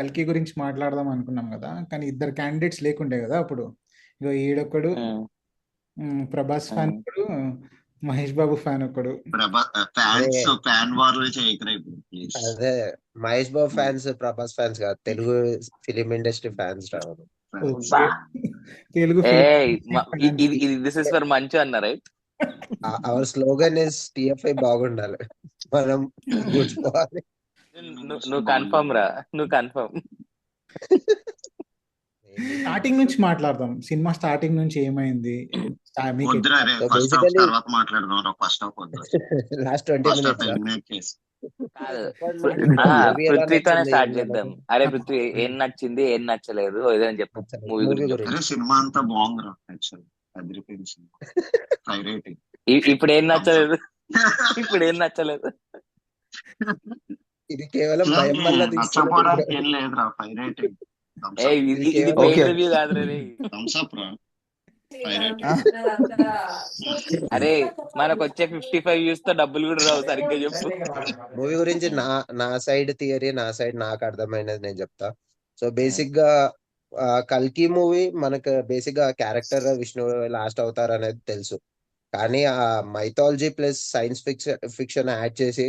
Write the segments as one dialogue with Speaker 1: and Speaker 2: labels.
Speaker 1: కల్కి గురించి మాట్లాడదాం అనుకున్నాం కదా, కానీ ఇద్దరు క్యాండిడేట్స్ లేకుండే కదా అప్పుడు. ఇగో ఈడొకడు,
Speaker 2: ఉమ్,
Speaker 1: ప్రభాస్ ఫ్యాన్
Speaker 2: ఉమ్.
Speaker 1: ఒకడు, మహేష్ బాబు ఫ్యాన్ ఒకడు.
Speaker 3: ప్రభా
Speaker 4: అదే
Speaker 3: ఫ్యాన్స్ ఫ్యాన్ వార్లు చేయకరా ఇప్పుడు ప్లీజ్.
Speaker 4: అదే మహేష్ బాబు ఫ్యాన్స్ ప్రభాస్ ఫ్యాన్స్ కాదు, తెలుగు ఫిలిం ఇండస్ట్రీ ఫ్యాన్స్ రావు.
Speaker 1: ఓకే, తెలుగు
Speaker 2: ఏ
Speaker 1: ఫిలిం
Speaker 2: ఇది
Speaker 1: ఫ్యాన్స్.
Speaker 2: ఇది దిస్ ఇస్ ఫర్ మంచు అన్న right.
Speaker 4: Our slogan is TFI బాగుండాలి, మనం కూర్చుకోవాలి.
Speaker 2: నువ్వు కన్ఫర్మ్ రా, నువ్వు కన్ఫర్మ్.
Speaker 1: స్టార్టింగ్ నుంచి మాట్లాడదాం, సినిమా స్టార్టింగ్ నుంచి ఏమైంది మీకు.
Speaker 3: వద్దురా రే,
Speaker 4: సో
Speaker 3: ఫస్ట్ హాఫ్
Speaker 4: బేసికలీ
Speaker 3: తర్వాత మాట్లాడదాం. ఫస్ట్ హాఫ్ వద్దు,
Speaker 4: last 20
Speaker 3: first half
Speaker 4: minutes
Speaker 3: eliminate చేసి.
Speaker 2: కాదు,
Speaker 4: మూవీ ఎలా
Speaker 2: పృథ్వీతోనే
Speaker 4: నచ్చింది
Speaker 2: స్టార్ట్
Speaker 4: మనకు?
Speaker 2: చేద్దాం. అరే పృథ్వీ, ఏం నచ్చింది ఏం నచ్చలేదు ఏదైనా చెప్పు మూవీ
Speaker 4: మూవీ
Speaker 2: గురించి.
Speaker 4: గురించి
Speaker 3: అరే సినిమా అంతా బాగుందిరా, యాక్చువల్ అదిరిపోయింది సినిమా. 5 రేటింగ్.
Speaker 2: ఇప్పుడు ఏం నచ్చలేదు, ఇప్పుడు ఏం నచ్చలేదు.
Speaker 4: ఇది కేవలం భయం వల్ల తీసుకున్న
Speaker 3: నచ్చపోవడానికి ఏం లేదురా, 5 రేటింగ్.
Speaker 2: ఏ ఇది
Speaker 5: Okay.
Speaker 2: పెయిడ్ రివ్యూ కాదురా రే.
Speaker 3: థమ్స్ అప్ రా, 5 రేటింగ్.
Speaker 2: అరే మనకు వచ్చే 55 వ్యూస్ తో డబ్బులు కూడా రావు, సరిగ్గా చెప్పు.
Speaker 4: మూవీ గురించి నా సైడ్ థియరీ, నా సైడ్ నాకు అర్థమైనది నేను చెప్తా. సో బేసిక్ గా కల్కి మూవీ మనకు బేసిక్ గా క్యారెక్టర్ విష్ణు లాస్ట్ అవతార్ అనేది తెలుసు, కానీ ఆ mythology plus science fiction add చేసి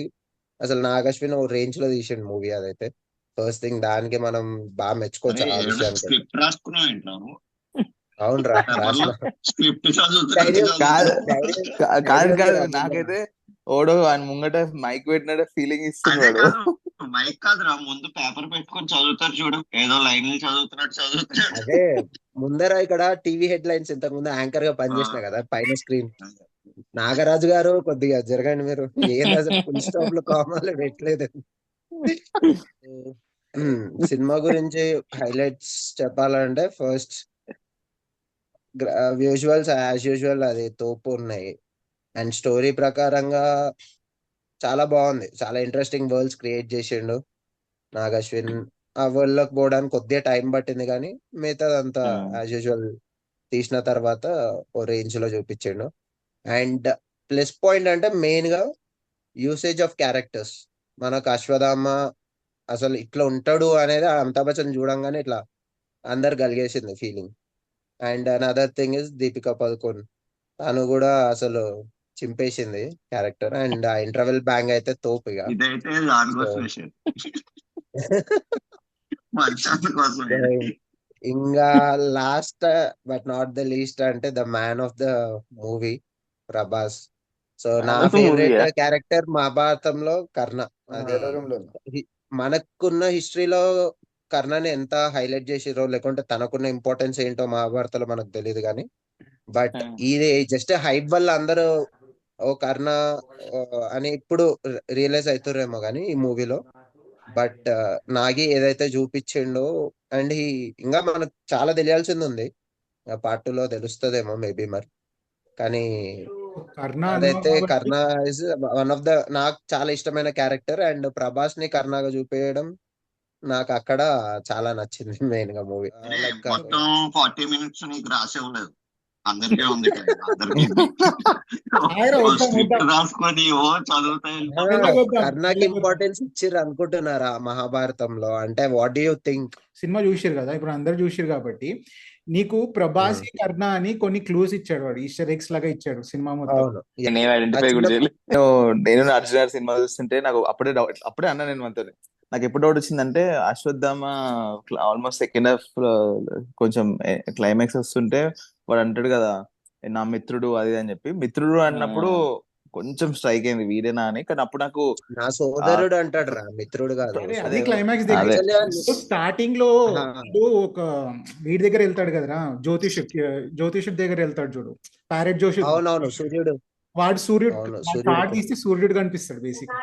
Speaker 4: అసలు నాగశ్విన్ ఓ రేంజ్ లో తీసిండు మూవీ. అదైతే ఫస్ట్ థింగ్, దానికి మనం బాగా మెచ్చుకోవచ్చు ఆ విషయానికి.
Speaker 3: స్క్రిప్ట్ రాసుకున్నావు ఏంట్రా నువ్వు?
Speaker 4: అవునరా, రాసిన
Speaker 3: స్క్రిప్ట్
Speaker 5: కాదు కాదు కాదు,
Speaker 4: ధైర్యం
Speaker 5: నాకైతే ఓడో ఆయన ముంగట మైక్ పెట్టినట్టు ఫీలింగ్
Speaker 3: అదే
Speaker 5: ఇస్తున్నాడు.
Speaker 3: కాదు, మైక్ కాదురా, ముందు పేపర్ పెట్టుకొని చదువుతారు చూడు, ఏదో లైన్లు చదువుతున్నాడు.
Speaker 4: అదే ముందర ఇక్కడ టీవీ హెడ్ లైన్స్ ఇంతకు ముందు యాంకర్ గా పనిచేసిన కదా పైన స్క్రీన్. నాగరాజు గారు కొద్దిగా జరగండి మీరు, ఏం అసలు ఫుల్ స్టాప్ లో కామాలు పెట్టలేదు. సినిమా గురించి హైలైట్స్ చెప్పాలంటే ఫస్ట్ విజువల్స్ యాజ్ యూజువల్ అది తోపు ఉన్నాయి. అండ్ స్టోరీ ప్రకారంగా చాలా బాగుంది, చాలా ఇంట్రెస్టింగ్ వరల్డ్స్ క్రియేట్ చేసిండు నాగ్ అశ్విన్. ఆ వరల్డ్ లోకి పోవడానికి కొద్దిగా టైం పట్టింది, కానీ మిగతాదంతా యాజ్ యూజువల్ తీసిన తర్వాత ఓ రేంజ్ లో చూపించిండు. అండ్ ప్లస్ పాయింట్ అంటే మెయిన్ గా యూసేజ్ ఆఫ్ క్యారెక్టర్స్. మనకు అశ్వథామ అసలు ఇట్లా ఉంటాడు అనేది అమితాబ్ బచ్చన్ చూడంగానే ఇట్లా అందరు కలిగేసింది feeling. And another thing is Deepika Padukone, తను కూడా అసలు చింపేసింది క్యారెక్టర్. అండ్ ఆ ఇంటర్వెల్ బ్యాంగ్ అయితే తోపుగా.
Speaker 3: ఇదైతే దానికోసం కోసం.
Speaker 4: ఇంకా last but not the least అంటే the man of the movie Prabhas. So నా
Speaker 2: Man of the
Speaker 4: favourite
Speaker 2: movie,
Speaker 4: character మహాభారతంలో కర్ణ. అది మనకున్న హిస్టరీలో కర్ణని ఎంత హైలైట్ చేసిరో, లేకుంటే తనకున్న ఇంపార్టెన్స్ ఏంటో మహాభారతంలో మనకు తెలియదు, కానీ బట్ ఇది జస్ట్ హైప్ వల్ల అందరూ ఓ కర్ణ అని ఇప్పుడు రియలైజ్ అవుతారేమో కానీ ఈ మూవీలో. బట్ నాగి ఏదైతే చూపించిండో, అండ్ ఇంకా మనకు చాలా తెలియాల్సింది ఉంది, పార్ట్ 2 లో తెలుస్తుందేమో మేబీ మరి. కానీ అదైతే కర్ణ ఇస్ వన్ ఆఫ్ ద నాకు చాలా ఇష్టమైన క్యారెక్టర్. అండ్ ప్రభాస్ ని కర్ణగా చూపించడం నాకు అక్కడ చాలా నచ్చింది మెయిన్ గా మూవీ.
Speaker 3: మొత్తం 40 మినిట్స్ నీకు రాసే ఉండదు, అందరికీ ఉంది కదా, అందరికీ స్క్రిప్ట్ రాసుకొని ఓ చదువుతాయి.
Speaker 4: కర్ణకి ఇంపార్టెన్స్ ఇచ్చిర్రు అనుకుంటున్నారా మహాభారతంలో? అంటే what do you think?
Speaker 1: Cinema చూసిరు కదా, ఇప్పుడు అందరు చూసిరు కాబట్టి నీకు ప్రభాసి కర్ణ అని కొన్ని క్లూస్ ఇచ్చాడు, వాడు ఈస్టర్ ఎగ్స్ లాగా ఇచ్చాడు సినిమా మొత్తం.
Speaker 4: అవును,
Speaker 2: నేను ఐడెంటిఫై కూడా చేయలేదు.
Speaker 5: నేను అర్జున్ గారి సినిమా చూస్తుంటే నాకు అప్పుడే అన్నా నేను మనతో, నాకు ఎప్పుడు డౌట్ వచ్చిందంటే అశ్వత్థామ ఆల్మోస్ట్ సెకండ్ హాఫ్ కొంచెం క్లైమాక్స్ వస్తుంటే వాడు అంటాడు కదా నా మిత్రుడు అది అని చెప్పి, మిత్రుడు అన్నప్పుడు కొంచెం స్ట్రైక్ అయింది వీడేనా అని. కానీ అప్పుడు నాకు
Speaker 4: నా సోదరుడు అంటాడు రా, మిత్రుడు కాదు.
Speaker 1: అది క్లైమాక్స్ దగ్గర స్టార్టింగ్ లో ఒక వీడి దగ్గర వెళ్తాడు కదరా, జ్యోతిషుడి దగ్గర వెళ్తాడు చూడు, ప్యారెట్ జోషి.
Speaker 4: అవునవును, సూర్యుడు.
Speaker 1: వాడు సూర్యుడు తీస్తే సూర్యుడు కనిపిస్తాడు బేసిక్.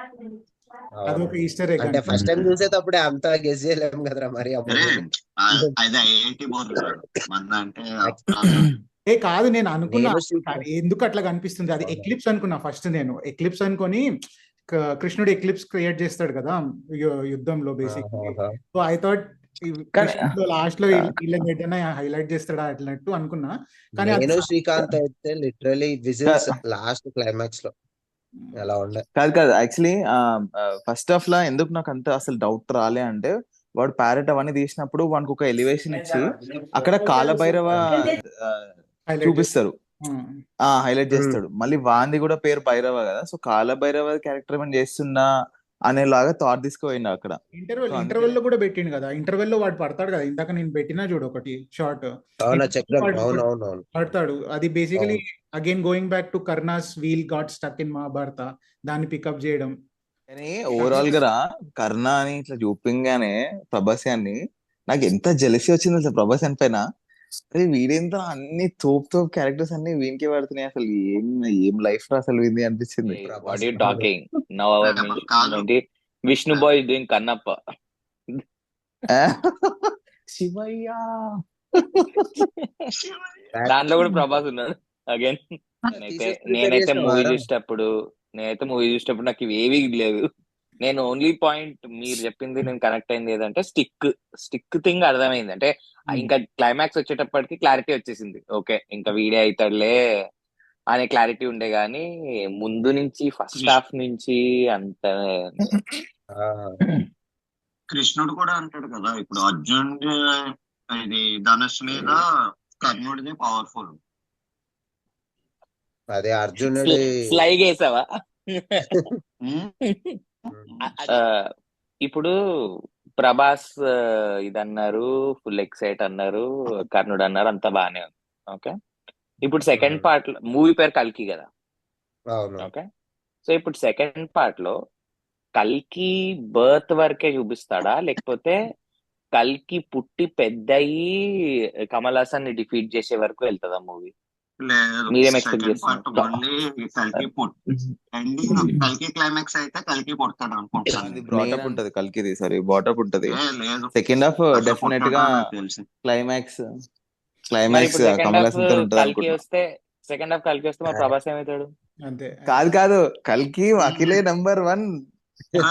Speaker 1: అదొక ఈస్టర్ ఎగ్.
Speaker 4: అంటే ఫస్ట్ టైం చూసేటప్పుడే అంతా గెస్ చేయలేము కదరా మరి.
Speaker 1: ఏ కాదు, నేను అనుకున్నా ఎందుకు అట్లా కనిపిస్తుంది, అది ఎక్లిప్స్ అనుకున్నా ఫస్ట్. నేను ఎక్లిప్స్ అనుకొని, కృష్ణుడు ఎక్లిప్స్ క్రియేట్ చేస్తాడు కదా యుద్ధంలో basic. So I thought last లో వీళ్ళని హైలైట్ చేస్తాడా అట్లట్టు అనుకున్నా. కానీ
Speaker 4: నేను శ్రీకాంత్ అయితే లిటరలీ విజిల్స్ లాస్ట్ క్లైమాక్స్ లో ఎలా ఉండే.
Speaker 5: కాదు యాక్చువల్లీ ఫస్ట్ హాఫ్ లా ఎందుకు నాకు అంత అసలు డౌట్ రాలే అంటే, వాడు ప్యారెట్ అవన్నీ తీసినప్పుడు వానికి ఒక ఎలివేషన్ ఇచ్చి అక్కడ కాలభైరవ
Speaker 1: హైలైట్
Speaker 5: చూపిస్తారు, హైలైట్ చేస్తాడు. మళ్ళీ వాంది కూడా పేరు భైరవ కదా, సో కాలభైరవ క్యారెక్టర్ ఏమైనా చేస్తున్నా అనేలాగా థాట్ తీసుకుపోయిండు అక్కడ.
Speaker 1: ఇంటర్వెల్
Speaker 5: సో అందుకే
Speaker 1: ఇంటర్వెల్ లో కూడా పెట్టిండు కదా, ఇంటర్వెల్ లో వాడు పడతాడు కదా, ఇందాక నేను పెట్టినా చూడు ఒకటి షార్ట్
Speaker 4: అవునా చక్రం,
Speaker 1: వాడు
Speaker 4: అవునవునవును
Speaker 1: పడతాడు. అది బేసికలీ
Speaker 4: అవును.
Speaker 1: Again going back to Karna's wheel got stuck in Mahabharata, దాన్ని పికప్ చేయడం.
Speaker 5: కానీ ఓవరాల్ గా కర్ణ అని ఇట్లా చూపింగానే ప్రభాస్ అని నాకు ఎంత జెలసీ వచ్చింది అసలు ప్రభాస్ అని పైన. అరే వీడేంత అన్ని తోపు క్యారెక్టర్స్ అన్ని వీనికే పడుతున్నాయి, అసలు ఏం ఏం లైఫ్ అసలు వీంది అనిపించింది.
Speaker 2: వాట్
Speaker 4: ప్రభాస్
Speaker 2: యూ
Speaker 4: అవును.
Speaker 2: టాకింగ్ నౌ అవర్
Speaker 3: పేపర్ కాదు
Speaker 2: ఏంటి విష్ణు బాయ్ డూయింగ్ కన్నప్ప.
Speaker 5: శివయ్య
Speaker 2: దాంట్లో కూడా ప్రభాస్ ఉన్నాడు అగైన్. నేనైతే మూవీ చూసేటప్పుడు నాకు ఇవేవి లేదు. నేను ఓన్లీ పాయింట్ మీరు చెప్పింది నేను కనెక్ట్ అయింది ఏదంటే స్టిక్ థింగ్ అర్థమైంది. అంటే ఇంకా క్లైమాక్స్ వచ్చేటప్పటికి క్లారిటీ వచ్చేసింది. ఓకే ఇంకా వీడే అవుతాడులే అనే క్లారిటీ ఉండే గానీ ముందు నుంచి ఫస్ట్ హాఫ్ నుంచి అంత
Speaker 4: ఆ,
Speaker 3: కృష్ణుడు కూడా అంటాడు కదా, ఇప్పుడు అర్జున్ ఇది ధనుష్ మీద కర్ణుడిది పవర్ఫుల్.
Speaker 4: అదే అర్జునుడి
Speaker 2: స్లైగ్ వేసావా? ఆ, ఇప్పుడు ప్రభాస్ ఇదన్నారు, ఫుల్ ఎక్సైట్ అన్నారు, కర్ణుడు అన్నారు, అంతా బానే ఉంది. ఓకే, ఇప్పుడు సెకండ్ పార్ట్ లో మూవీ పేరు కల్కి కదా.
Speaker 4: అవును
Speaker 2: ఓకే, సో ఇప్పుడు సెకండ్ పార్ట్ లో కల్కి బర్త్ వరకే చూపిస్తాడా, లేకపోతే కల్కి పుట్టి పెద్దయి కమల్ హాసన్ ని డిఫీట్ చేసే వరకు వెళ్తుందా మూవీ?
Speaker 3: లేదు,
Speaker 2: మీరేం ఎక్స్పెక్ట్
Speaker 3: సెకండ్ పార్ట్
Speaker 2: చేస్తున్నారు?
Speaker 3: ఓన్లీ కల్కి ఎండింగ్ కల్కి క్లైమాక్స్ అయితే కల్కి పుడతాడు అనుకుంటాను
Speaker 5: అది
Speaker 3: నేను.
Speaker 5: బ్రాటప్ ఉంటది కల్కిది, సారీ బాటప్ ఉంటది.
Speaker 3: లేదు,
Speaker 5: సెకండ్ హాఫ్
Speaker 3: అసలు
Speaker 5: డెఫినెట్
Speaker 3: పుట్టాడో
Speaker 5: గా
Speaker 3: నాకు తెలిసి.
Speaker 5: క్లైమాక్స్
Speaker 2: మరి ఇప్పుడు సెకండ్
Speaker 5: కమల్
Speaker 2: హాఫ్
Speaker 5: హాసన్ తో ఉంటది
Speaker 2: కల్కి
Speaker 5: అనుకుంటున్నా.
Speaker 2: వస్తే మరి ప్రభాస్ ఏమవుతాడు?
Speaker 1: అంతే.
Speaker 5: కాదు కల్కి అఖిలే నంబర్ 1,
Speaker 3: ఆ?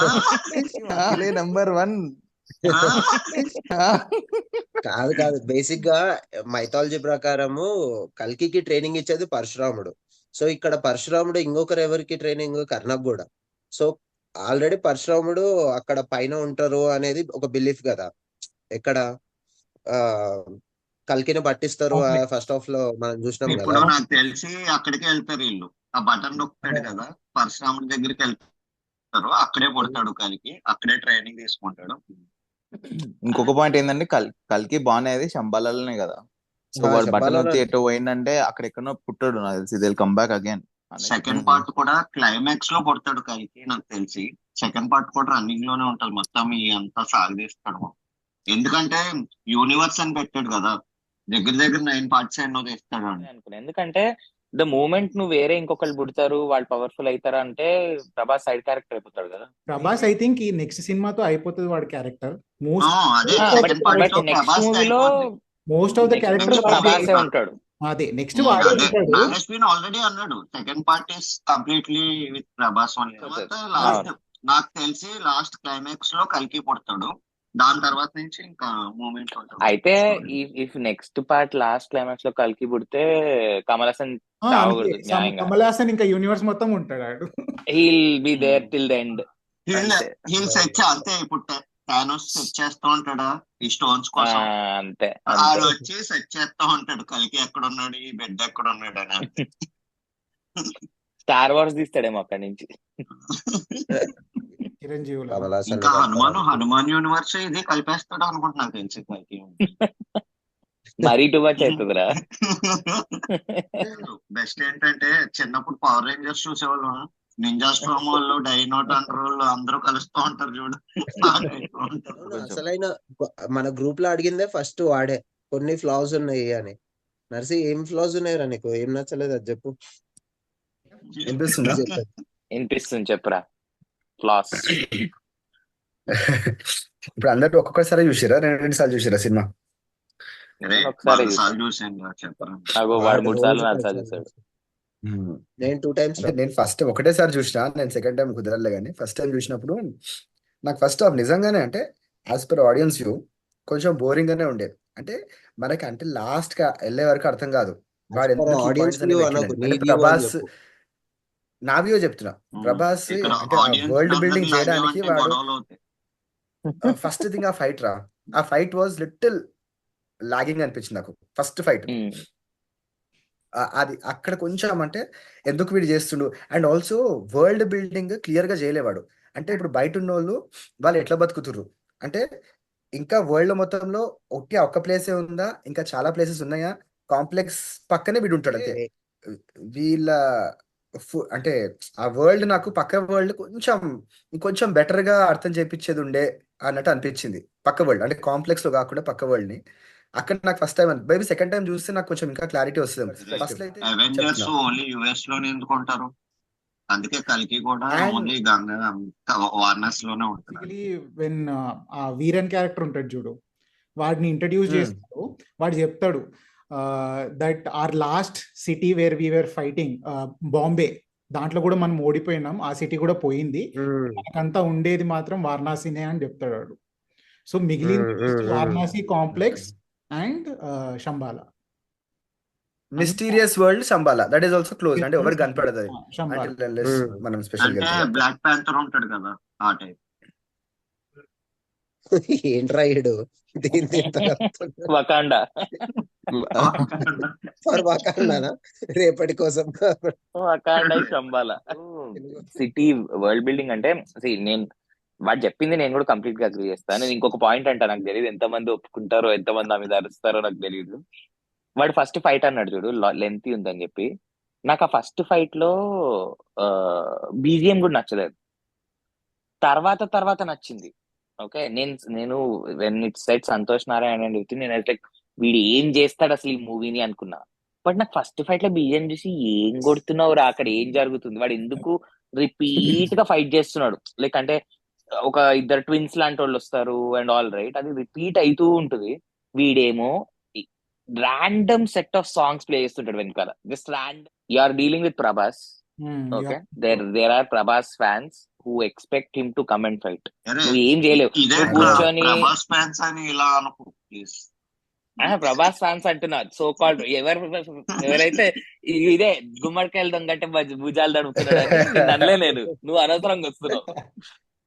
Speaker 5: అఖిలే నంబర్ 1.
Speaker 3: ఆ?
Speaker 4: కాదు కాదు బేసిక్ గా మైథాలజీ ప్రకారము కల్కికి ట్రైనింగ్ ఇచ్చేది పరశురాముడు. సో ఇక్కడ పరశురాముడు ఇంకొకరు ఎవరికి ట్రైనింగ్, కర్ణకు కూడా. సో ఆల్రెడీ పరశురాముడు అక్కడ పైన ఉంటారు అనేది ఒక బిలీఫ్ కదా. ఎక్కడ ఆ కల్కిని పట్టిస్తారు
Speaker 1: అవునులే.
Speaker 4: ఫస్ట్ హాఫ్ లో మనం చూసినాం కదా.
Speaker 3: ఇప్పుడు నాకు తెలిసి అక్కడికి వెళ్తారు వీళ్ళు. ఆ బటన్ నొక్కుతాడు కదా, పరశురాముడి దగ్గరికి వెళ్తారు, అక్కడే పుడతాడు కల్కి, అక్కడే ట్రైనింగ్ తీసుకుంటాడు.
Speaker 5: ఇంకొక పాయింట్ ఏంటంటే కల్కి బాగునేది శంబాలనే కదా, సో
Speaker 4: ఆ,
Speaker 5: వాడు బటన్
Speaker 4: శంబాలలో
Speaker 5: వచ్చి ఎటో పోయిందంటే అక్కడ ఎక్కడో పుట్టాడు, నాకు తెలిసి he'll come back again.
Speaker 3: Second part కూడా క్లైమాక్స్ లో పుడతాడు కల్కి నాకు తెలిసి. సెకండ్ పార్ట్ కూడా రన్నింగ్ లోనే ఉంటది, మొత్తం ఈ అంతా సాగదీస్తాడు. ఎందుకంటే యూనివర్స్ అని పెట్టాడు కదా, దగ్గర దగ్గర 9 పార్ట్స్ ఎన్నో తీస్తాడు అండి.
Speaker 2: అనుకున్నా, ఎందుకంటే ద మూమెంట్ నువ్వు వేరే ఇంకొకళ్ళు పుడతారు వాళ్ళు పవర్ఫుల్ అవుతారా అంటే ప్రభాస్ సైడ్ క్యారెక్టర్ అయిపోతాడు కదా.
Speaker 1: ప్రభాస్ ఐ థింక్ ఈ నెక్స్ట్ సినిమాతో అయిపోతుంది వాడి క్యారెక్టర్.
Speaker 3: అదే
Speaker 2: బట్
Speaker 3: సెకండ్ పార్ట్
Speaker 2: బట్
Speaker 3: లో
Speaker 2: నెక్స్ట్
Speaker 3: ప్రభాస్
Speaker 2: మూవీలో
Speaker 3: అయిపోద్ది.
Speaker 1: Most of the
Speaker 2: next
Speaker 1: character
Speaker 2: మూవీలో ప్రభాసే ఉంటాడు.
Speaker 1: అదే నెక్స్ట్ వాడే
Speaker 3: అదే
Speaker 1: ఉంటాడు.
Speaker 3: నాగేశ్వరి ఆల్రెడీ అన్నాడు second part is completely with Prabhas only. తర్వాత లాస్ట్ నాకు తెలిసి లాస్ట్ క్లైమాక్స్ లో కల్కి పుడతాడు, దాని తర్వాత నుంచి ఇంకా మూమెంట్ ఉంటుంది.
Speaker 2: అయితే if next part last climax లో కల్కి పుడితే కమల్ హాసన్
Speaker 1: అంతే.
Speaker 2: చావకూడదు న్యాయంగా.
Speaker 1: కమల్ హాసన్ ఇంకా యూనివర్స్ మొత్తం ఉంటాడు.
Speaker 2: He'll be there till the end.
Speaker 3: He'll set అంతే. ఇప్పుడు థానోస్ సెట్ చేస్తూ ఉంటాడా ఈ స్టోన్స్ కోసం,
Speaker 2: అంతే
Speaker 3: ఆడు వచ్చి సెట్ చేస్తూ ఉంటాడు కల్కి ఎక్కడ ఉన్నాడు, ఈ బెడ్ ఎక్కడ ఉన్నాడు అని. అంతే.
Speaker 2: స్టార్ వార్స్ తీస్తాడేమో అక్కడి నుంచి.
Speaker 1: చిరంజీవులు
Speaker 4: కమల్ హాసన్
Speaker 3: ఇంకా హనుమాన్ యూనివర్స్ ఇది కలిపేస్తాడు అనుకుంటున్నా నాకు తెలిసి కల్కి.
Speaker 2: మరీ టూ మచ్ అవుతుందిరా.
Speaker 3: బెస్ట్ ఏంటంటే చిన్నప్పుడు పవర్ రేంజర్స్ చూసేవాళ్ళు, నింజా స్ట్రామ్ వాళ్ళు, డైనో టండర్ వాళ్ళు అందరూ కలుస్తూ ఉంటారు చూడు.
Speaker 4: అసలైన మన గ్రూప్ లో అడిగిందే ఫస్ట్ వాడే కొన్ని ఫ్లాస్ ఉన్నాయి అని. నర్సి ఏం ఫ్లాస్ ఉన్నాయిరా నీకు, ఏం నచ్చలేదు అది చెప్పు.
Speaker 2: వినిపిస్తుంది చెప్పురా ఫ్లాస్.
Speaker 6: ఇప్పుడు అందరు ఒక్కొక్కసారి చూసిరా, రెండు సార్లు చూసిరా సినిమా?
Speaker 2: ఒకసారి
Speaker 3: చూసాను చెప్పరా.
Speaker 2: నాకు వాడు 3 సార్లు 4 సార్లు చూసాడు.
Speaker 4: నేను 2 times
Speaker 6: అంటే నేను ఫస్ట్ ఒకటేసారి చూసిన, నేను సెకండ్ టైం కుదరలే. కానీ ఫస్ట్ టైం చూసినప్పుడు నాకు ఫస్ట్ హాఫ్ నిజంగానే అంటే యాజ్ పర్ ఆడియన్స్ వ్యూ కొంచెం బోరింగ్ గానే ఉండేది. అంటే మనకి అంటే లాస్ట్ గా వెళ్ళే వరకు అర్థం కాదు వాడు ఎందుకు ఈ
Speaker 4: ఆడియన్స్
Speaker 6: points అనేవి
Speaker 4: వ్యూ
Speaker 6: పెట్టిండని. అంటే ప్రభాస్ నా వ్యూ చెప్తున్నా, ప్రభాస్
Speaker 3: ఇక్కడ
Speaker 6: అంటే ఆ
Speaker 3: audience
Speaker 6: వరల్డ్
Speaker 3: అందరినీ
Speaker 6: బిల్డింగ్ చేయడానికి
Speaker 3: లాగామంటే
Speaker 6: వాడు
Speaker 3: గొడవలు అవుతాయి.
Speaker 6: ఫస్ట్ థింగ్ ఆ ఫైట్ వాజ్ లిటిల్ లాగింగ్ అనిపించింది నాకు ఫస్ట్ ఫైట్. అది అక్కడ కొంచెం అంటే ఎందుకు వీడు చేస్తుండు, and also world building clear గా చేయలేవాడు. అంటే ఇప్పుడు బయట ఉన్న వాళ్ళు ఎట్లా బతుకుతుర్రు అంటే, ఇంకా వరల్డ్ మొత్తంలో ఒక్క ప్లేసే ఉందా, ఇంకా చాలా ప్లేసెస్ ఉన్నాయా, కాంప్లెక్స్ పక్కనే వీడు ఉంటాడు అంతే. వీళ్ళ అంటే ఆ వరల్డ్ నాకు పక్క వరల్డ్ కొంచెం బెటర్ గా అర్థం చేపించేది ఉండే అన్నట్టు అనిపించింది. పక్క వరల్డ్ అంటే కాంప్లెక్స్ లో కాకుండా పక్క వరల్డ్ ని అక్కడ నాకు first time maybe second time చూస్తే నాకు కొంచెం ఇంకా క్లారిటీ వస్తుంది. ఫస్ట్ అయితే
Speaker 3: అవెంజర్స్
Speaker 6: చెప్తున్నా.
Speaker 3: ఓన్లీ యుఎస్ లోనే ఎందుకుంటారు? అందుకే కల్కి కూడా
Speaker 6: అండ్
Speaker 3: ఓన్లీ వారణాసి లోనే ఉంటుంది.
Speaker 1: బేసికలీ వెన్ ఆ వీరన్ క్యారెక్టర్ ఉంటాడు చూడు, వాడిని ఇంట్రడ్యూస్ చేస్తాడు. వాడు చెప్తాడు that our last city where we were fighting Bombay, దాంట్లో కూడా మనం ఓడిపోయినాం, ఆ సిటీ కూడా పోయింది, మనకంతా ఉండేది మాత్రం వారణాసినే అని చెప్తాడు వాడు. సో మిగిలింది Varanasi complex and Shambhala.
Speaker 6: Mysterious world Shambhala, that is also close, అంటే ఎవరికి కనపడదు అది
Speaker 1: శంబాలా.
Speaker 6: until unless మనం స్పెషల్ గా
Speaker 3: అంటే
Speaker 6: వెళ్తే తప్ప.
Speaker 3: బ్లాక్ ప్యాంథర్ ఉంటాడు కదా ఆ టైప్.
Speaker 4: ఏంట్రా ఈడు దీని ఇంత కలుపుతున్నాడు?
Speaker 2: వకాండా.
Speaker 4: ఫర్ వాకాండానా రేపటి కోసం
Speaker 2: Wakanda Shambhala. City world building అంటే నేను వాడు చెప్పింది నేను కూడా కంప్లీట్ గా అగ్రీ చేస్తాను. నేను ఇంకొక పాయింట్ అంటా, నాకు తెలియదు ఎంతమంది ఒప్పుకుంటారో ఎంతమంది నా మీద అరుస్తారో నాకు తెలియదు. వాడు ఫస్ట్ ఫైట్ అన్నాడు చూడు, లెంతీ ఉందని చెప్పి. నాకు ఆ ఫస్ట్ ఫైట్ లో బీజిఎం కూడా నచ్చలేదు, తర్వాత నచ్చింది. ఓకే, నేను when it set Santosh Narayana and with నేను లైక్ వీడు ఏం చేస్తాడు అసలు ఈ మూవీని అనుకున్నా. బట్ నాకు ఫస్ట్ ఫైట్ లో బీజిఎం చూసి ఏం కొడుతున్నావు రా, అక్కడ ఏం జరుగుతుంది, వాడు ఎందుకు రిపీట్ గా ఫైట్ చేస్తున్నాడు, లైక్ అంటే ఒక ఇద్దరు ట్విన్స్ లాంటి వాళ్ళు వస్తారు అండ్ ఆల్ రైట్, అది రిపీట్ అవుతూ ఉంటుంది. వీడేమో random set of songs play చేస్తుంటాడు వెనకాల, just random. You are dealing with Prabhas, okay, there are Prabhas fans who expect him to come and fight. నువ్వు ఏం చేయలేవు,
Speaker 3: ఇదే
Speaker 2: నువ్వు కూర్చొని
Speaker 3: ప్రభాస్ ఫ్యాన్స్ అని ఇలా అనుకో ప్లీజ్.
Speaker 2: ప్రభాస్ ఫ్యాన్స్ అంటున్నా, సో కాల్డ్ ఎవరైతే ఇదే గుమ్మడికాయలు దొంగంటే భుజాలు తడుపుతున్నాడని నిన్ను అనలే నేను, నువ్వు అనవసరంగా వస్తున్నావు.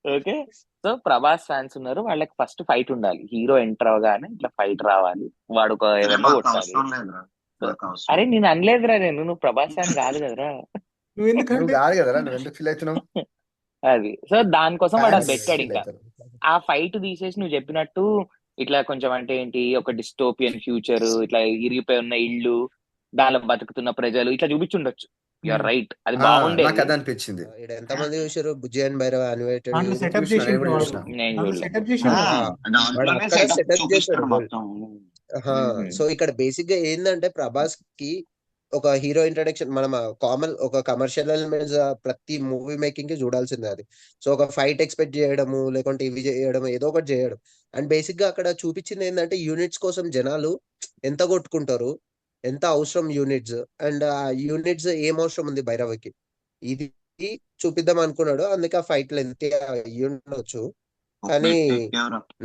Speaker 2: ఓకే, సో ప్రభాస్ ఫ్యాన్స్ ఉన్నారు, వాళ్ళకి ఫస్ట్ ఫైట్ ఉండాలి, హీరో ఎంటర్ అవగానే ఇట్లా ఫైట్ రావాలి, వాడు ఒక ఎవరినో
Speaker 3: మాకు
Speaker 2: కొట్టాలి.
Speaker 3: అవసరం లేదురా, మాకు అవసరం
Speaker 2: అరే
Speaker 3: లేదు.
Speaker 2: నేను అనలేదురా, నువ్వు ప్రభాస్ ఫ్యాన్ కాదు కదరా.
Speaker 1: నువ్వు
Speaker 6: నువ్వు
Speaker 1: ఎందుకంటే
Speaker 6: కాదు కదరా, నువ్వు ఎందుకు ఫీల్ అవుతున్నావు?
Speaker 2: అది సో దానికోసం వాడు అది
Speaker 6: ఫ్యాన్స్
Speaker 2: పెట్టాడు.
Speaker 6: ఫీల్
Speaker 2: ఇంకా
Speaker 6: అవుతారు.
Speaker 2: ఆ ఫైట్ తీసేసి నువ్వు చెప్పినట్టు ఇట్లా కొంచెం అంటే ఏంటి, ఒక డిస్టోపియన్ ఫ్యూచర్, ఇట్లా ఇరిగిపోయి ఉన్న ఇళ్ళు, దానిలో బతుకుతున్న ప్రజలు ఇట్లా చూపించుండొచ్చు. యూఆర్ రైట్, అది
Speaker 6: నాకు
Speaker 2: బాగుండేది.
Speaker 6: అది అనిపించింది.
Speaker 4: ఈడ ఎంతమంది చూసారు బుజ్జి అండ్ భైరవ అనిమేటెడ్?
Speaker 1: దాంట్లో సెటప్
Speaker 6: చూసిన,
Speaker 1: చేసి
Speaker 6: నేను కూడా
Speaker 1: వాడు,
Speaker 6: చూసిన.
Speaker 2: నేను
Speaker 1: దాంట్లో
Speaker 2: చూడలే.
Speaker 1: సెటప్
Speaker 3: ఆ,
Speaker 1: చేసిండు.
Speaker 4: వాడు
Speaker 3: దాంట్లోనే
Speaker 4: అక్కడ
Speaker 3: సెటప్
Speaker 4: సెటప్
Speaker 3: చూపిస్తాడు
Speaker 4: చేశాడు.
Speaker 3: మొత్తం.
Speaker 4: సో ఇక్కడ బేసిక్ గా ఏంటంటే ప్రభాస్ ఒక హీరో ఇంట్రడక్షన్, మనం కామన్ ఒక కమర్షియల్ ఎలిమెంట్స్ ప్రతి మూవీ మేకింగ్ కి చూడాల్సిందే అది. సో ఒక ఫైట్ ఎక్స్పెక్ట్ చేయడము, లేకుంటే ఇవి చేయడం, ఏదో ఒకటి చేయడం. అండ్ బేసిక్ గా అక్కడ చూపించింది ఏంటంటే యూనిట్స్ కోసం జనాలు ఎంత కొట్టుకుంటారు, ఎంత అవసరం యూనిట్స్, అండ్ ఆ యూనిట్స్ ఏం అవసరం ఉంది భైరవకి, ఇది చూపిద్దాం అనుకున్నాడు. అందుకే ఆ ఫైట్ లెంత్ అయ్యి ఉండొచ్చు. కానీ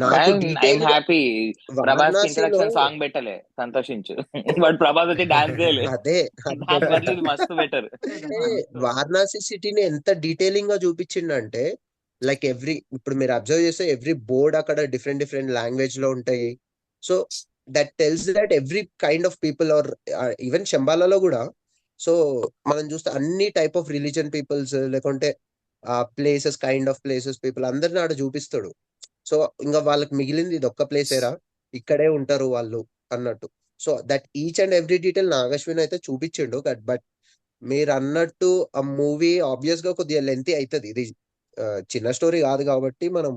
Speaker 4: నాకు
Speaker 2: ఐఎమ్
Speaker 4: డీటెయిల్ గా
Speaker 2: హ్యాపీ ప్రభాస్
Speaker 4: వారణాసిలో
Speaker 2: ఇంట్రడక్షన్ సాంగ్ పెట్టలే, సంతోషించు. బట్ ప్రభాస్ వచ్చి డాన్స్ చేయలే,
Speaker 4: అదే
Speaker 2: దాని బదులు ఇది మస్తు బెటర్.
Speaker 4: అంటే వారణాసి సిటీని ఎంత డీటెయిలింగ్ గా చూపించిండంటే, లైక్ ఇప్పుడు మీరు అబ్జర్వ్ చేస్తే ఎవ్రీ బోర్డ్ అక్కడ డిఫరెంట్ డిఫరెంట్ లాంగ్వేజ్ లో ఉంటాయి. So that tells that every kind of people are even శంబాలలో కూడా. సో మనం చూస్తే అన్ని టైప్ ఆఫ్ రిలీజన్ పీపుల్స్, లేకుంటే places, kind of places, people అందరిని ఆడ చూపిస్తాడు. సో ఇంకా వాళ్ళకి మిగిలింది ఇది ఒక్క ప్లేసేరా, ఇక్కడే ఉంటారు వాళ్ళు అన్నట్టు. So that each and every detail Nag Ashwin అయితే చూపించిండు. బట్ మీరు అన్నట్టు ఆ మూవీ ఆబ్వియస్ గా కొద్దిగా లెంతీ అవుతుంది. ఇది చిన్న స్టోరీ కాదు కాబట్టి మనం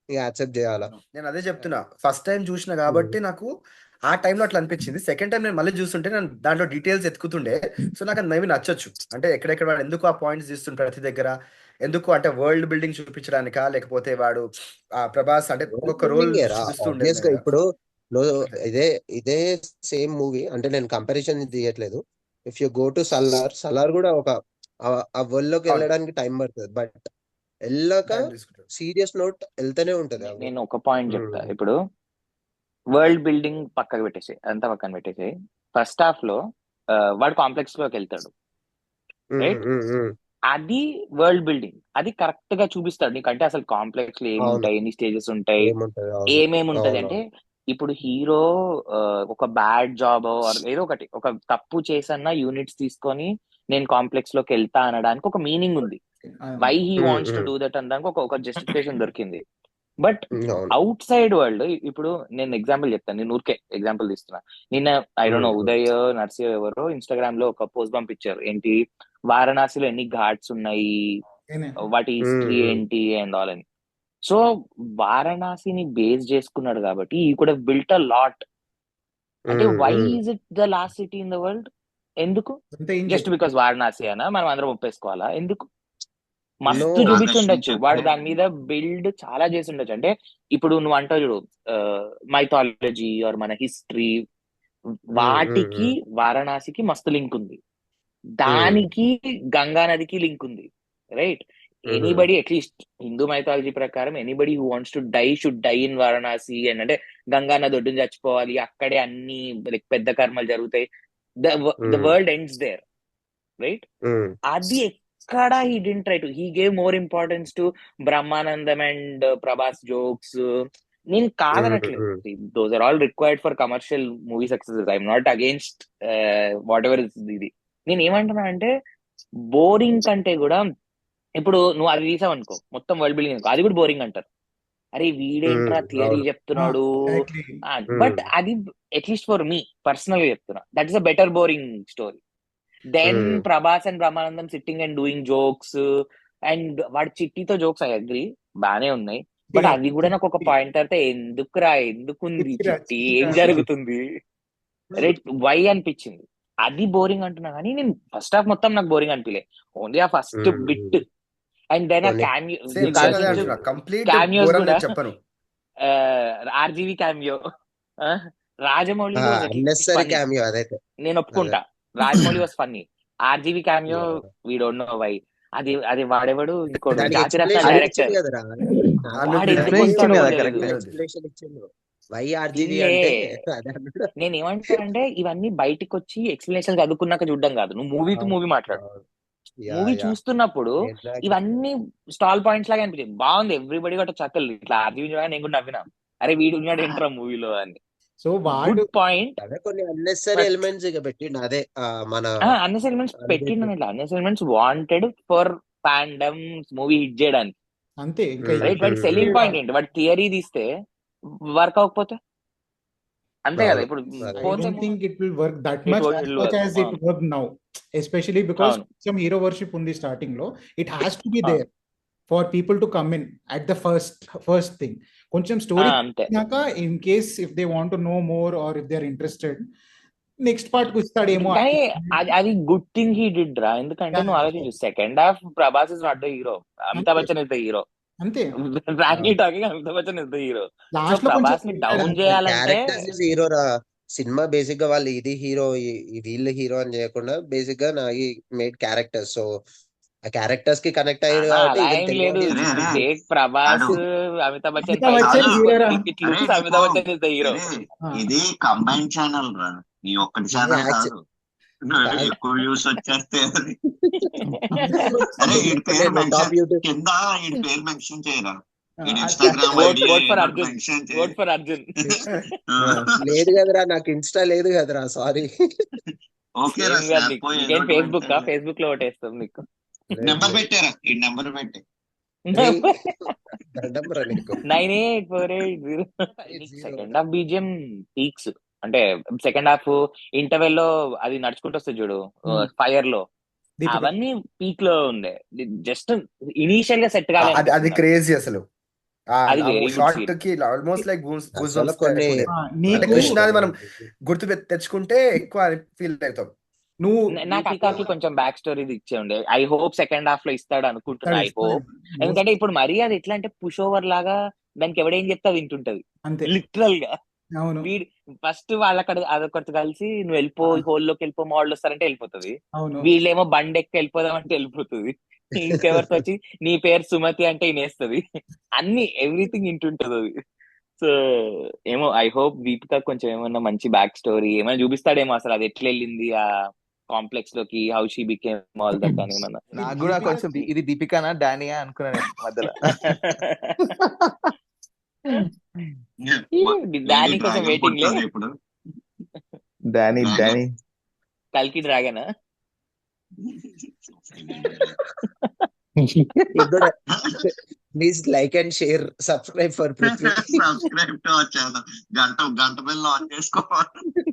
Speaker 4: యాక్సెప్ట్ చేయాలా.
Speaker 6: నేను అదే చెప్తున్నా, ఫస్ట్ టైం చూసిన కాబట్టి నాకు ఆ టైంలో అట్లా అనిపించింది. సెకండ్ టైం నేను మళ్ళీ చూస్తుంటే నేను దాంట్లో డీటెయిల్స్ ఎత్తుకుతుండే. సో నాకు అది మేబీ నచ్చొచ్చు, అంటే ఎక్కడెక్కడ వాడు ఎందుకు ఆ పాయింట్స్ తీస్తుంటే ప్రతి దగ్గర, ఎందుకు అంటే వరల్డ్ బిల్డింగ్ చూపించడానికా, లేకపోతే వాడు ఆ ప్రభాస్ అంటే ఒక్కొక్క రోల్ చూపిస్తుండే
Speaker 4: ఆబ్వియస్ గా ఇప్పుడు ఇదే ఇదే సేమ్ మూవీ, అంటే నేను కంపారిజన్ తీయట్లేదు. If you go to Salaar కూడా ఒక ఆ వరల్డ్ లోకి వెళ్ళడానికి టైం పడుతుంది. బట్ వెళ్ళాక సీరియస్ నోట్ వెళ్తూనే ఉంటది.
Speaker 2: నేను ఒక పాయింట్ చెప్తా. ఇప్పుడు వరల్డ్ బిల్డింగ్ పక్కకు పెట్టేసి, అంతా పక్కన పెట్టేసి, ఫస్ట్ హాఫ్ లో వాడు కాంప్లెక్స్ లోకి వెళ్తాడు, రైట్? అది వరల్డ్ బిల్డింగ్, అది కరెక్ట్ గా చూపిస్తాడు నీకు. అంటే అసలు కాంప్లెక్స్ లో
Speaker 4: అవును,
Speaker 2: ఏముంటాయి, ఎన్ని స్టేజెస్ ఉంటాయి,
Speaker 4: ఏముంటది, అవును,
Speaker 2: ఏమేమి ఉంటది. అంటే
Speaker 4: అవునవును.
Speaker 2: ఇప్పుడు హీరో ఒక బ్యాడ్ జాబ్ ఏదో ఒకటి, ఒక తప్పు చేసన్నా యూనిట్స్ తీసుకొని నేను కాంప్లెక్స్ లోకి వెళ్తా అనడానికి ఒక మీనింగ్ ఉంది. Why he wants to do that అనడానికి ఒక జస్టిఫికేషన్ దొరికింది. బట్
Speaker 4: అవును.
Speaker 2: అవుట్ సైడ్ వరల్డ్, ఇప్పుడు నేను ఎగ్జాంపుల్ చెప్తాను, నేను ఊరికే ఎగ్జాంపుల్ తీస్తున్నా. నిన్న ఐ డోంట్ నో ఉదయ్ నర్సి ఎవరో ఇన్స్టాగ్రామ్ లో ఒక పోస్ట్ పంపించారు, ఏంటి వారణాసిలో ఎన్ని ఘాట్స్ ఉన్నాయి,
Speaker 1: నేనే.
Speaker 2: వాటి హిస్టరీ ఏంటి అండ్ ఆల్ అని. సో వారణాసిని బేస్ చేసుకున్నాడు కాబట్టి he could built a lot. అంటే why is it the last city in the world? ఎందుకు?
Speaker 1: అంతే ఏం
Speaker 2: జస్ట్
Speaker 1: చెప్పు.
Speaker 2: బికాస్ వారణాసి అనా మనం అందరం ఒప్పేసుకోవాలా? ఎందుకు?
Speaker 4: నో,
Speaker 2: మస్తు చూపించుండొచ్చు వాడు,
Speaker 3: ఆకర్షించచ్చు.
Speaker 2: దాని మీద బిల్డ్ చాలా చేసి ఉండొచ్చు. అంటే ఇప్పుడు నువ్వు అంటావు చూడు, మైథాలజీ ఆర్ మన హిస్టరీ, వాటికి వారణాసికి మస్తు లింక్ ఉంది, దానికి గంగా నదికి లింక్ ఉంది, right? Anybody at least Hindu mythology ప్రకారం anybody who wants to die should die in Varanasi అని. అంటే గంగా నది ఒడ్డున చచ్చిపోవాలి, అక్కడే అన్ని like పెద్ద కర్మలు జరుగుతాయి, the world ends there, right? అది ఎక్కడ he didn't try to, he gave more importance to Brahmanandam and Prabhas jokes. నేను కాదనట్లేదు, those are all required for commercial movie success. I'm not against whatever is ఇది. నేను ఏమంటున్నా అంటే బోరింగ్ కంటే కూడా, ఇప్పుడు నువ్వు అది తీసావు అనుకో మొత్తం వరల్డ్ బిల్డింగ్ అనుకో, అది కూడా బోరింగ్ అంటారు. అరే వీడేంట్రా థియరీ
Speaker 4: అవును.
Speaker 2: చెప్తున్నాడు.
Speaker 1: ఎగ్జాక్ట్లీ.
Speaker 2: బట్ అది అట్లీస్ట్ ఫర్ మీ పర్సనల్ గా చెప్తున్నా, that is a better boring story than Prabhas and Brahmanandam sitting and doing jokes. And వాడి చిట్టితో జోక్స్ ఐ అగ్రి బానే ఉన్నాయి, బట్ అది కూడా నాకు ఒక పాయింట్ అయితే ఎందుకురా, ఎందుకుంది చిట్టి, ఏం జరుగుతుంది, రైట్, వై అనిపించింది. అది బోరింగ్ అంటున్నా, కానీ నేను ఫస్ట్ హాఫ్ మొత్తం నాకు బోరింగ్ అనిపించలే, ఓన్లీ ఆ ఫస్ట్ బిట్. అండ్ దెన్ ఆ
Speaker 4: కొన్ని
Speaker 2: క్యామియో,
Speaker 6: సేమ్
Speaker 2: నీకు
Speaker 6: సేమ్ అదే
Speaker 2: ఆలోచించు,
Speaker 6: అంటున్నా, కంప్లీట్
Speaker 2: క్యామియోస్
Speaker 6: బోర్ అని
Speaker 2: కూడా
Speaker 6: నేను చెప్పను.
Speaker 2: RGV cameo, Rajamouli was at least
Speaker 4: unnecessary
Speaker 2: funny,
Speaker 4: cameo అదైతే.
Speaker 2: నేను
Speaker 4: అదే.
Speaker 2: ఒప్పుకుంటా. Rajamouli was funny. RGV cameo we don't know why. అది వాడెవడు ఇంకోడు
Speaker 4: దానికి
Speaker 2: జాతి రత్నాల్
Speaker 4: ఎక్స్ప్లెనేషన్ ఇచ్చిండు
Speaker 2: డైరెక్టర్,
Speaker 4: కదరా.
Speaker 2: వాడు ఎందుకు
Speaker 5: Explain
Speaker 2: వస్తాడో
Speaker 5: ఇచ్చిండు కదా,
Speaker 2: కూడా
Speaker 5: correct.
Speaker 2: తెలీదు.
Speaker 4: ఎక్స్ప్లెనేషన్ ఇచ్చిండు వై ఆర్జీవి
Speaker 2: ఇల్లే
Speaker 4: అంటే. అదే అన్నాడు.
Speaker 2: నేను ఏమంటానంటే ఇవన్నీ బయటికి వచ్చి ఎక్స్ప్లెనేషన్ చదువుకున్నాక చూడడం కాదు, నువ్వు మూవీ టు
Speaker 4: అవును,
Speaker 2: మూవీ మాట్లాడు.
Speaker 4: అవును. Yeah,
Speaker 2: movie
Speaker 4: yeah.
Speaker 2: చూస్తున్నప్పుడు
Speaker 4: Exactly.
Speaker 2: ఇవన్నీ స్టాల్ పాయింట్స్ లాగా అనిపించింది. బాగుంది, ఎవ్రీబడి గట్ చక్కలు ఇట్లా ఆర్జీవి చూడగా నేను కూడా నవ్వినా, అరే వీడు ఉన్నాడు ఏంట్రా మూవీలో అని.
Speaker 1: సో వాడు
Speaker 2: గుడ్ పాయింట్.
Speaker 4: అదే కొన్ని అన్నెసరీ
Speaker 2: బట్
Speaker 4: ఎలిమెంట్స్ ఇక పెట్టిండు. అదే మన
Speaker 2: అన్నెస్ ఎలిమెంట్స్
Speaker 4: అనుభూతి.
Speaker 2: పెట్టిండు, ఇట్లా అన్నెస్ elements wanted for fandom movie hit చేయడానికి,
Speaker 1: అంతే. ఇంకా
Speaker 2: రైట్? వాడి సెల్లింగ్ పాయింట్ ఏంటి? వాడి థియరీ తీస్తే వర్క్ అవ్వకపోతే అంతే కదా.
Speaker 4: అవును,
Speaker 2: ఇప్పుడు
Speaker 4: అదే.
Speaker 1: I
Speaker 2: పోతే
Speaker 1: don't think it will work that
Speaker 2: it
Speaker 1: much as
Speaker 2: will
Speaker 1: much
Speaker 2: work.
Speaker 1: as it worked now, especially because
Speaker 2: అవును,
Speaker 1: some hero worship ఉంది starting లో. It has to be
Speaker 2: ఆ,
Speaker 1: there for people to come in at the first thing. కొంచెం story
Speaker 2: అంతే.
Speaker 1: తెలిసినాక in case if they want to know more or if they are interested, next part కు ఇస్తాడేమో.
Speaker 2: కానీ అది good thing he did రా, ఎందుకంటే నువ్వు ఆలోచించు, second half Prabhas is not the hero, Amitabh Bachchan is the hero.
Speaker 1: అంతే.
Speaker 2: Frankly talking, Amitabh Bachchan is the hero. So
Speaker 1: last లో కొంచెం
Speaker 2: ప్రభాస్ ని డౌన్ చేయాలంటే
Speaker 4: క్యారెక్టర్స్ ఇస్ హీరో రా. సినిమా బేసిక్ గా వాళ్ళు ఇది హీరో వీళ్ళు హీరో అని చేయకుండా బేసిక్ గా నా మేడ్ క్యారెక్టర్స్. సో ఆ క్యారెక్టర్స్ కి కనెక్ట్ అయ్యారు కాబట్టి
Speaker 2: అలా
Speaker 4: ఈవెన్
Speaker 2: ఏం
Speaker 4: తెలుగు
Speaker 2: లేదు.
Speaker 4: audience
Speaker 3: అరే, అరే,
Speaker 2: టేక్ ప్రభాస్,
Speaker 3: ఆడు
Speaker 2: అమితాబ్ బచ్చన్
Speaker 1: అమితాబ్
Speaker 2: ఫైట్
Speaker 1: బచ్చన్
Speaker 3: చాలు.
Speaker 1: హీరోరా.
Speaker 2: ఇట్
Speaker 3: అరే
Speaker 2: లుక్స్
Speaker 3: చెప్పు.
Speaker 2: Amitabh Bachchan is the hero.
Speaker 3: అరే ఇది కంబైన్ ఛానల్ రా, నీ ఒక్కటి
Speaker 4: ఇది
Speaker 3: ఛానల్
Speaker 4: యాక్చువల్
Speaker 3: కాదు. ఎక్కువ వ్యూస్ వచ్చేస్తే అది. అరే
Speaker 1: అంతే.
Speaker 3: ఈ పేరు
Speaker 4: టాప్
Speaker 3: మెన్షన్
Speaker 4: యూట్యూబ్
Speaker 3: కింద, ఈ పేరు మెన్షన్ చేయరా, ఈ
Speaker 1: అది
Speaker 3: Instagram
Speaker 2: vote
Speaker 3: ID
Speaker 2: vote for
Speaker 3: ఏదో
Speaker 2: అర్జున్,
Speaker 3: మెన్షన్ చేయి.
Speaker 2: Vote for Arjun.
Speaker 4: లేదు కదరా, నాకు ఇన్స్టా లేదు కదరా, సారీ.
Speaker 3: ఓకే రా,
Speaker 2: ఏం కాదు
Speaker 3: స్నాప్
Speaker 2: నీకు,
Speaker 3: ఏదో
Speaker 2: నీకేం
Speaker 3: ఒకటి
Speaker 2: ఫేస్బుక్
Speaker 3: పెడతాడు.
Speaker 2: ఫేస్బుక్ లో ఓటేస్తాం నీకు.
Speaker 3: నెంబర్ పెట్టారా, ఈ నెంబర్ పెట్టి.
Speaker 4: దండం రా నీకు.
Speaker 2: 9848
Speaker 4: 80.
Speaker 2: Second half BGM peaks. అంటే సెకండ్ హాఫ్ ఇంటర్వెల్ లో అది నడుచుకుంటూ వస్తుంది చూడు, ఫైర్ లో,
Speaker 1: దీపిక.
Speaker 2: అవన్నీ పీక్ లో ఉండే. జస్ట్ ఇనీషియల్ గా సెట్
Speaker 6: అది అది
Speaker 2: కాలే,
Speaker 6: క్రేజీ అసలు.
Speaker 2: అది వెరీ గుడ్
Speaker 6: షార్ట్
Speaker 2: సీన్.
Speaker 6: కి ఆల్మోస్ట్ లైక్ గూస్
Speaker 4: అసలు కొన్ని
Speaker 6: అంటే
Speaker 1: నీకు
Speaker 6: కృష్ణాది మనం గుర్తు తెచ్చుకుంటే ఎక్కువ ఫీల్ అవుతాం.
Speaker 1: నువ్వు
Speaker 2: నాకు దీపికాకి కొంచెం బ్యాక్ స్టోరీ ఇచ్చే ఉండే. ఐ హోప్ సెకండ్ హాఫ్ లో ఇస్తాడు అనుకుంటున్నా, ఐ హోప్. ఎందుకంటే ఇప్పుడు మరీ అది ఎట్లా అంటే పుష్ ఓవర్ లాగా, దానికి ఎవడేం చెప్తే అది వింటుంటది
Speaker 1: అంతే.
Speaker 2: లిటరల్ గా.
Speaker 1: అవును,
Speaker 2: వీడు ఫస్ట్ వాళ్ళక్కడ అదొకటి కలిసి నువ్వు వెళ్ళిపో, హోల్ లోకి వెళ్ళిపో, మా వాళ్ళు వస్తారంటే వెళ్ళిపోతుంది.
Speaker 1: అవును.
Speaker 2: వీళ్ళేమో బండి ఎక్కి వెళ్ళిపోదాం అంటే వెళ్ళిపోతుంది. ఇంకెవరితో వచ్చి నీ పేరు సుమతి అంటే ఇనేస్తుంది. అన్ని ఎవ్రీథింగ్ ఇంటుంటది అది. సో ఏమో, ఐ హోప్ దీపిక కొంచెం ఏమన్నా మంచి బ్యాక్ స్టోరీ ఏమైనా చూపిస్తాడేమో, అసలు అది ఎట్లా వెళ్ళింది, కాంప్లెక్స్ లోకి how she became all that అని మన
Speaker 5: నాకు కూడా
Speaker 1: దీపిక
Speaker 5: కొంచెం ఇది దీపికానా డానియా అనుకున్నాను నేను మధ్యలో.
Speaker 2: దాని కోసం
Speaker 3: డ్రాగన్
Speaker 2: వెయిటింగ్ లే.
Speaker 3: పుడుతుంది ఇప్పుడు.
Speaker 5: డానీ
Speaker 3: డ్రాగన్
Speaker 5: డానీ
Speaker 2: కల్కి dragon
Speaker 4: please like and share subscribe for Prithvi.
Speaker 3: Subscribe to our channel. గంట బిల్ ఆన్ చేసుకోవాలి.